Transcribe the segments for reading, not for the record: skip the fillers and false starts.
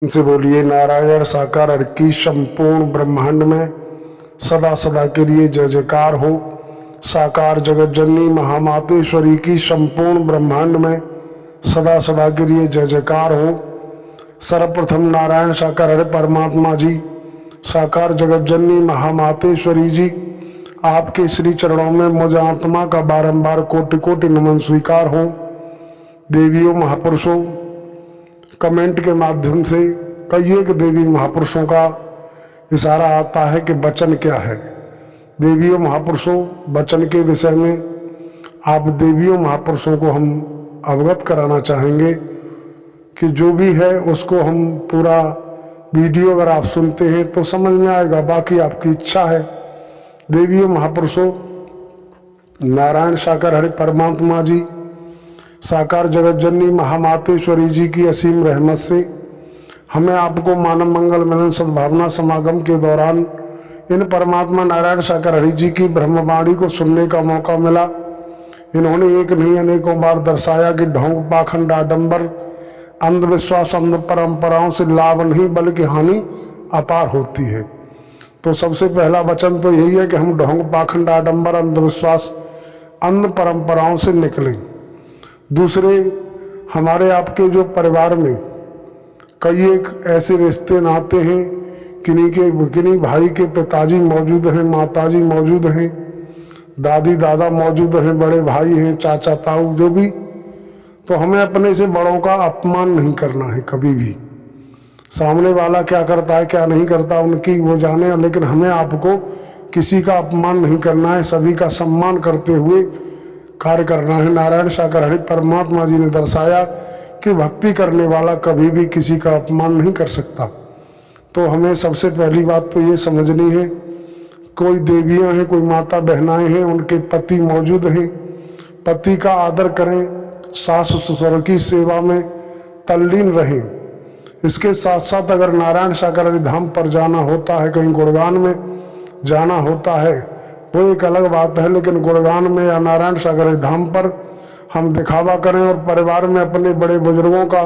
से बोलिए नारायण साकार हर की संपूर्ण ब्रह्मांड में सदा सदा के लिए जय जयकार हो। साकार जगत जननी महामातेश्वरी की संपूर्ण ब्रह्मांड में सदा सदा के लिए जय जयकार हो। सर्वप्रथम नारायण साकार हरे परमात्मा जी, साकार जगत जननी महामातेश्वरी जी, आपके श्री चरणों में मुझ आत्मा का बारंबार कोटि कोटि नमन स्वीकार हो। देवियों महापुरुषों, कमेंट के माध्यम से कई एक देवी महापुरुषों का इशारा आता है कि वचन क्या है। देवियों महापुरुषों, वचन के विषय में आप देवियों महापुरुषों को हम अवगत कराना चाहेंगे कि जो भी है उसको हम पूरा वीडियो अगर आप सुनते हैं तो समझ में आएगा, बाकी आपकी इच्छा है। देवियों महापुरुषों, नारायण साकार हरे परमात्मा जी, साकार जगत जननी महामातेश्वरी जी की असीम रहमत से हमें आपको मानव मंगल मिलन सद्भावना समागम के दौरान इन परमात्मा नारायण साकार हरि जी की ब्रह्मवाणी को सुनने का मौका मिला। इन्होंने एक नहीं अनेकों बार दर्शाया कि ढोंग पाखंड आडंबर अंधविश्वास अंध परंपराओं से लाभ नहीं बल्कि हानि अपार होती है। तो सबसे पहला वचन तो यही है कि हम ढोंग पाखंड आडंबर अंधविश्वास अंध परंपराओं से निकलें। दूसरे, हमारे आपके जो परिवार में कई एक ऐसे रिश्ते नाते हैं, किन्हीं भाई के पिताजी मौजूद हैं, माताजी मौजूद हैं, दादी दादा मौजूद हैं, बड़े भाई हैं, चाचा ताऊ जो भी, तो हमें अपने से बड़ों का अपमान नहीं करना है कभी भी। सामने वाला क्या करता है क्या नहीं करता उनकी वो जाने, लेकिन हमें आपको किसी का अपमान नहीं करना है, सभी का सम्मान करते हुए कार्य करना है। नारायण साकार हरि परमात्मा जी ने दर्शाया कि भक्ति करने वाला कभी भी किसी का अपमान नहीं कर सकता। तो हमें सबसे पहली बात तो ये समझनी है, कोई देवियां हैं, कोई माता बहनाएं हैं, उनके पति मौजूद हैं, पति का आदर करें, सास ससुर की सेवा में तल्लीन रहें। इसके साथ साथ अगर नारायण साकार हरि धाम पर जाना होता है, कहीं गुणगान में जाना होता है, वो एक अलग बात है, लेकिन गुणगान में या नारायण सागर धाम पर हम दिखावा करें और परिवार में अपने बड़े बुजुर्गों का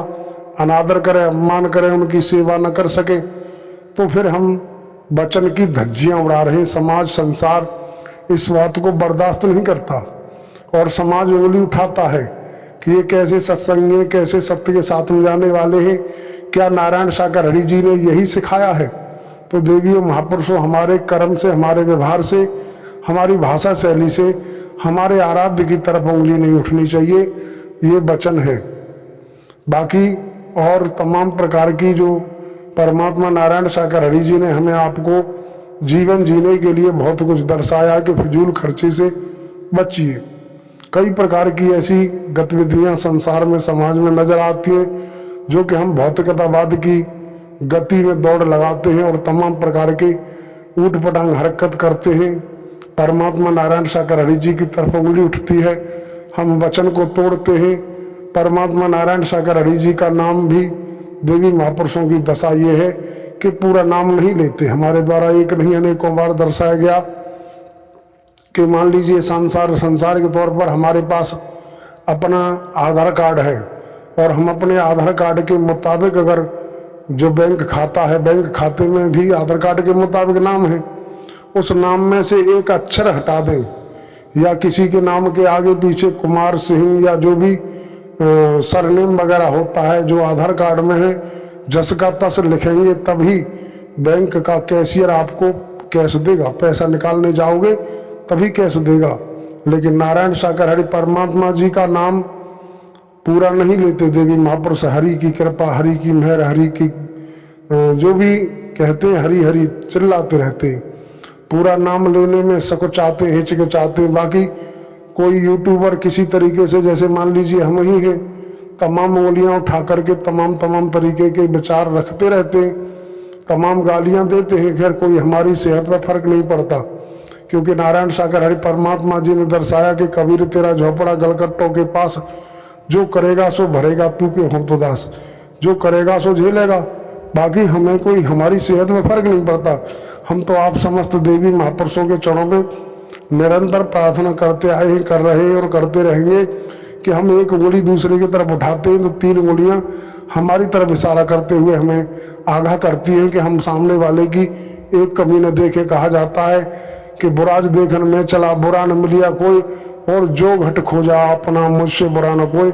अनादर करें, अपमान करें, उनकी सेवा न कर सके, तो फिर हम वचन की धज्जियां उड़ा रहे हैं। समाज संसार इस बात को बर्दाश्त नहीं करता और समाज उंगली उठाता है कि ये कैसे सत्संगी, कैसे सत्य के साथ में जाने वाले हैं, क्या नारायण साकार हरि जी ने यही सिखाया है? तो देवियों महापुरुषों, हमारे कर्म से, हमारे व्यवहार से, हमारी भाषा शैली से हमारे आराध्य की तरफ उंगली नहीं उठनी चाहिए, ये वचन है। बाकी और तमाम प्रकार की जो परमात्मा नारायण साकार हरि जी ने हमें आपको जीवन जीने के लिए बहुत कुछ दर्शाया कि फिजूल खर्चे से बचिए। कई प्रकार की ऐसी गतिविधियां संसार में समाज में नजर आती हैं जो कि हम भौतिकतावाद की गति में दौड़ लगाते हैं और तमाम प्रकार के ऊट पटांग हरकत करते हैं। परमात्मा नारायण साकार हरि जी की तरफ उंगली उठती है, हम वचन को तोड़ते हैं। परमात्मा नारायण साकार हरि जी का नाम भी देवी महापुरुषों की दशा ये है कि पूरा नाम नहीं लेते। हमारे द्वारा एक नहीं अनेकों बार दर्शाया गया कि मान लीजिए संसार के तौर पर हमारे पास अपना आधार कार्ड है और हम अपने आधार कार्ड के मुताबिक अगर जो बैंक खाता है, बैंक खाते में भी आधार कार्ड के मुताबिक नाम है, उस नाम में से एक अक्षर हटा दें या किसी के नाम के आगे पीछे कुमार सिंह या जो भी सरनेम वगैरह होता है जो आधार कार्ड में है, जस का तस लिखेंगे तभी बैंक का कैशियर आपको कैश देगा। पैसा निकालने जाओगे तभी कैश देगा। लेकिन नारायण साकार हरि परमात्मा जी का नाम पूरा नहीं लेते देवी महापुरुष। हरि की कृपा, हरि की मेहर, हरि की जो भी कहते हैं, हरि हरि चिल्लाते रहते हैं। पूरा नाम लेने में सकुचाते हैं, हिचकिचाते हैं। बाकी कोई यूट्यूबर किसी तरीके से, जैसे मान लीजिए हम ही हैं, तमाम उंगलियां उठा करके तमाम तरीके के विचार रखते रहते हैं, तमाम गालियां देते हैं। खैर कोई हमारी सेहत पर फर्क नहीं पड़ता, क्योंकि नारायण साकार हरि परमात्मा जी ने दर्शाया कि कबीर तेरा झोपड़ा गलकट्टों के पास, जो करेगा सो भरेगा तू के हो तो दास, जो करेगा सो झेलेगा। बाकी हमें कोई हमारी सेहत में फर्क नहीं पड़ता। हम तो आप समस्त देवी महापुरुषों के चरणों में निरंतर प्रार्थना करते आए हैं, कर रहे हैं और करते रहेंगे कि हम एक उंगली दूसरे की तरफ उठाते हैं तो 3 उंगलियां हमारी तरफ इशारा करते हुए हमें आगाह करती हैं कि हम सामने वाले की एक कमी न देखें। कहा जाता है कि बुरा देखन में चला बुरा न मिलिया कोई, और जो घट खोजा अपना मुझसे बुरा न कोई।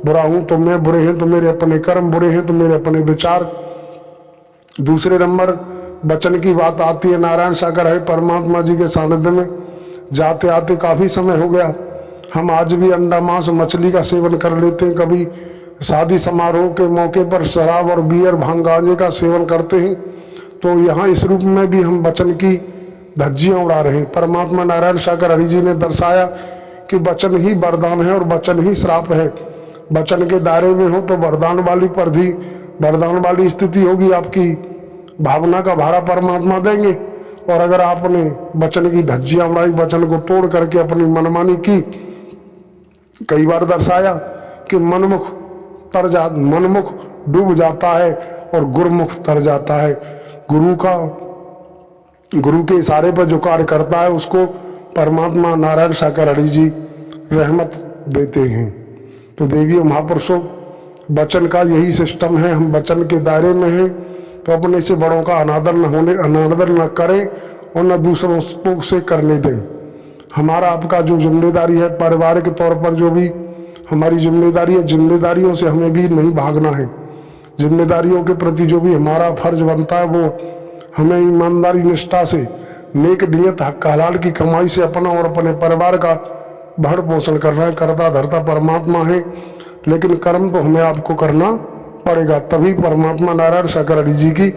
बुरा हूं तो मैं, बुरे हैं तो मेरे अपने कर्म, बुरे हैं तो मेरे अपने विचार। दूसरे नंबर वचन की बात आती है। नारायण सागर है परमात्मा जी के सानिध्य में जाते आते काफ़ी समय हो गया। हम आज भी अंडा मांस मछली का सेवन कर लेते हैं, कभी शादी समारोह के मौके पर शराब और बियर भांग गांजे का सेवन करते हैं। तो यहाँ इस रूप में भी हम वचन की धज्जियाँ उड़ा रहे हैं। परमात्मा नारायण सागर हरि जी ने दर्शाया कि वचन ही वरदान है और वचन ही श्राप है। वचन के दायरे में हो तो वरदान वाली परिधि, वरदान वाली स्थिति होगी, आपकी भावना का भाड़ा परमात्मा देंगे। और अगर आपने वचन की धज्जियाँ उड़ाई, वचन को तोड़ करके अपनी मनमानी की, कई बार दर्शाया कि मनमुख डूब जाता है और गुरुमुख तर जाता है। गुरु के इशारे पर जो कार्य करता है उसको परमात्मा नारायण सागर हरि जी रहमत देते हैं। तो देवियों महापुरुषों, वचन का यही सिस्टम है। हम वचन के दायरे में हैं तो अपने से बड़ों का अनादर न करें और न दूसरों से करने दें। हमारा आपका जो जिम्मेदारी है, पारिवारिक तौर पर जो भी हमारी जिम्मेदारी है, जिम्मेदारियों से हमें भी नहीं भागना है। जिम्मेदारियों के प्रति जो भी हमारा फर्ज बनता है वो हमें ईमानदारी निष्ठा से, नेक नियत हक हलाल की कमाई से अपना और अपने परिवार का भरण पोषण करना है। करता धरता परमात्मा है, लेकिन कर्म तो हमें आपको करना पड़ेगा, तभी परमात्मा नारायण सागर हरि जी की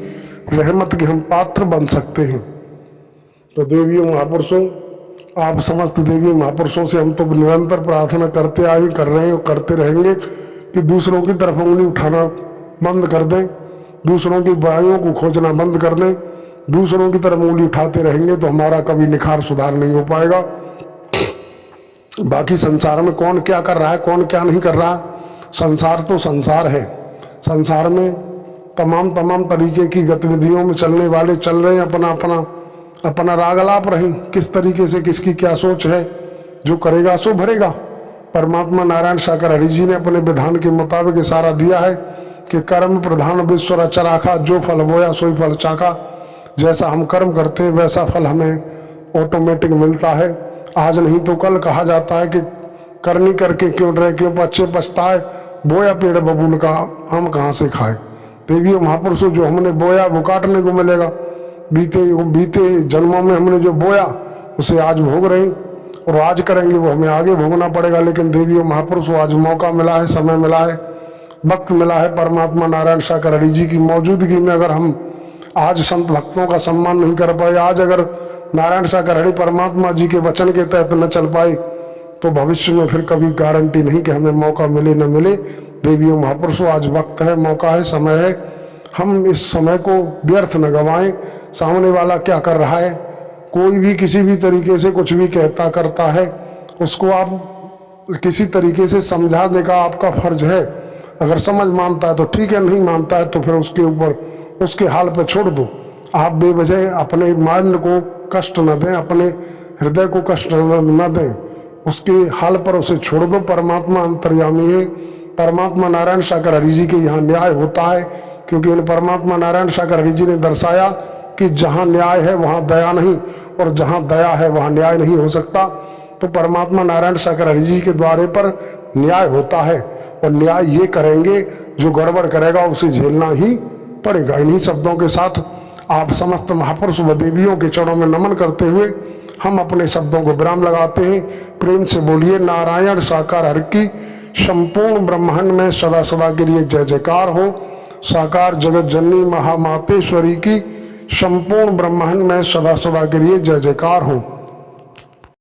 रहमत के हम पात्र बन सकते हैं। तो देवियों महापुरुषों, आप समस्त देवी महापुरुषों से हम तो निरंतर प्रार्थना करते आए, कर रहे हैं और करते रहेंगे कि दूसरों की तरफ उंगली उठाना बंद कर दें, दूसरों की बुराइयों को खोजना बंद कर दें। दूसरों की तरफ उंगली उठाते रहेंगे तो हमारा कभी निखार सुधार नहीं हो पाएगा। बाकी संसार में कौन क्या कर रहा है, कौन क्या नहीं कर रहा, संसार तो संसार है। संसार में तमाम तरीके की गतिविधियों में चलने वाले चल रहे हैं, अपना रागलाप रही, किस तरीके से किसकी क्या सोच है, जो करेगा सो भरेगा। परमात्मा नारायण सागर हरि जी ने अपने विधान के मुताबिक इशारा दिया है कि कर्म प्रधान विश्व रचा राखा, जो फल बोया सोई फल चाखा। जैसा हम कर्म करते हैं वैसा फल हमें ऑटोमेटिक मिलता है। आज नहीं तो कल कहा जाता है कि करनी करके क्यों डरे, क्यों बच्चे पछताए, बोया पेड़ बबूल का आम कहाँ से खाए। देवी महापुरुषों, जो हमने बोया वो काटने को मिलेगा। बीते जन्मों में हमने जो बोया उसे आज भोग रहे, और आज करेंगे वो हमें आगे भोगना पड़ेगा। लेकिन देवियों महापुरुषों, आज मौका मिला है, समय मिला है, वक्त मिला है। परमात्मा नारायण सागर हरि जी की मौजूदगी में अगर हम आज संत भक्तों का सम्मान नहीं कर पाए, आज अगर नारायण सागर हरि परमात्मा जी के वचन के तहत न चल पाए, तो भविष्य में फिर कभी गारंटी नहीं कि हमें मौका मिले न मिले। देवियों महापुरुषों, आज वक्त है, मौका है, समय है, हम इस समय को व्यर्थ न गंवाएं। सामने वाला क्या कर रहा है, कोई भी किसी भी तरीके से कुछ भी कहता करता है, उसको आप किसी तरीके से समझाने का आपका फर्ज है। अगर समझ मानता है तो ठीक है, नहीं मानता है तो फिर उसके ऊपर उसके हाल पर छोड़ दो। आप बेवजह अपने माइंड को कष्ट न दें, अपने हृदय को कष्ट न दें, उसके हाल पर उसे छोड़ दो। परमात्मा अंतर्यामी है। परमात्मा नारायण सागर हरि जी के यहाँ न्याय होता है, क्योंकि इन परमात्मा नारायण सागर हरि जी ने दर्शाया कि जहाँ न्याय है वहाँ दया नहीं, और जहाँ दया है वहाँ न्याय नहीं हो सकता। तो परमात्मा नारायण सागर हरि जी के द्वारे पर न्याय होता है, और न्याय ये करेंगे, जो गड़बड़ करेगा उसे झेलना ही पड़ेगा। इन्हीं शब्दों के साथ आप समस्त महापुरुष व देवियों के चरणों में नमन करते हुए हम अपने शब्दों को विराम लगाते हैं। प्रेम से बोलिए नारायण साकार हरि की संपूर्ण ब्रह्मांड में सदा सदा के लिए जय जयकार हो। साकार जगत जननी महामातेश्वरी की संपूर्ण ब्रह्मांड में सदा सदा के लिए जय जयकार हो।